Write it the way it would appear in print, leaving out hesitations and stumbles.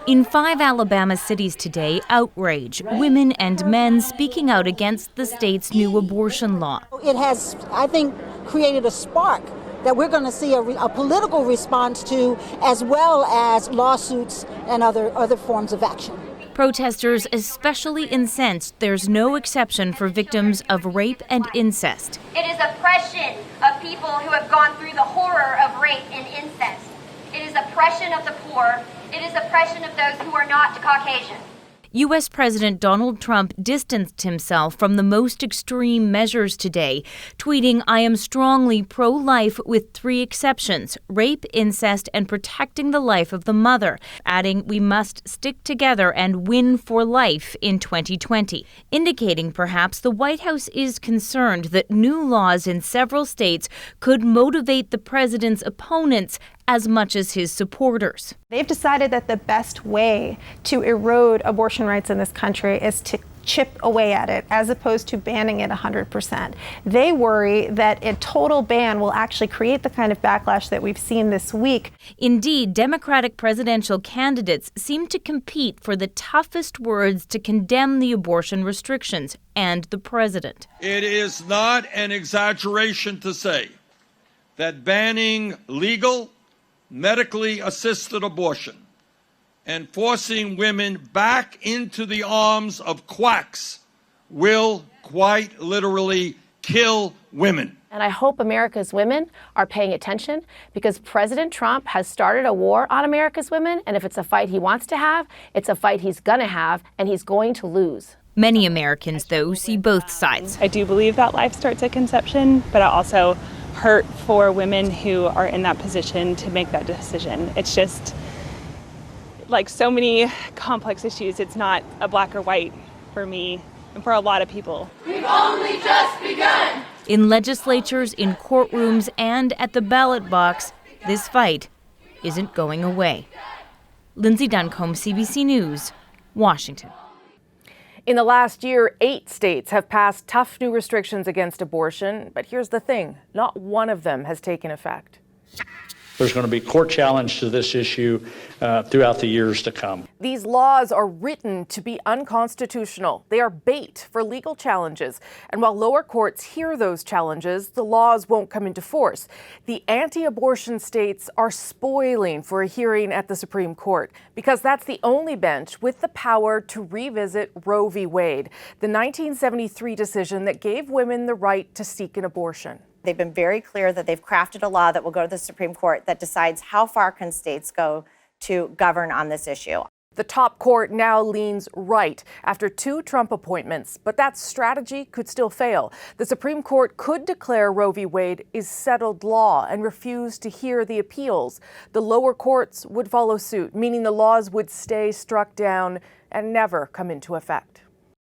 In 5 Alabama cities today, outrage, women and men speaking out against the state's new abortion law. It has, I think, created a spark that we're going to see a political response to, as well as lawsuits and other forms of action. Protesters especially incensed there's no exception for victims of rape and incest. It is oppression of people who have gone through the horror of rape and incest. It is oppression of the poor. It is oppression of those who are not Caucasian. U.S. President Donald Trump distanced himself from the most extreme measures today, tweeting, "I am strongly pro-life with 3 exceptions, rape, incest, and protecting the life of the mother," adding, "We must stick together and win for life in 2020, indicating perhaps the White House is concerned that new laws in several states could motivate the president's opponents as much as his supporters. They've decided that the best way to erode abortion rights in this country is to chip away at it, as opposed to banning it 100%. They worry that a total ban will actually create the kind of backlash that we've seen this week. Indeed, Democratic presidential candidates seem to compete for the toughest words to condemn the abortion restrictions and the president. It is not an exaggeration to say that banning legal, medically assisted abortion and forcing women back into the arms of quacks will quite literally kill women. And I hope America's women are paying attention, because President Trump has started a war on America's women, and if it's a fight he wants to have, it's a fight he's gonna have, and he's going to lose. Many Americans, though, see both sides. I do believe that life starts at conception, but I also hurt for women who are in that position to make that decision. It's just like so many complex issues. It's not a black or white for me and for a lot of people. We've only just begun. In legislatures, in courtrooms, and at the ballot box, this fight isn't going away. Lindsay Duncombe, CBC News, Washington. In the last year, 8 states have passed tough new restrictions against abortion. But here's the thing, not one of them has taken effect. There's going to be court challenge to this issue throughout the years to come. These laws are written to be unconstitutional. They are bait for legal challenges. And while lower courts hear those challenges, the laws won't come into force. The anti-abortion states are spoiling for a hearing at the Supreme Court, because that's the only bench with the power to revisit Roe v. Wade, the 1973 decision that gave women the right to seek an abortion. They've been very clear that they've crafted a law that will go to the Supreme Court that decides how far can states go to govern on this issue. The top court now leans right after 2 Trump appointments, but that strategy could still fail. The Supreme Court could declare Roe v. Wade is settled law and refuse to hear the appeals. The lower courts would follow suit, meaning the laws would stay struck down and never come into effect.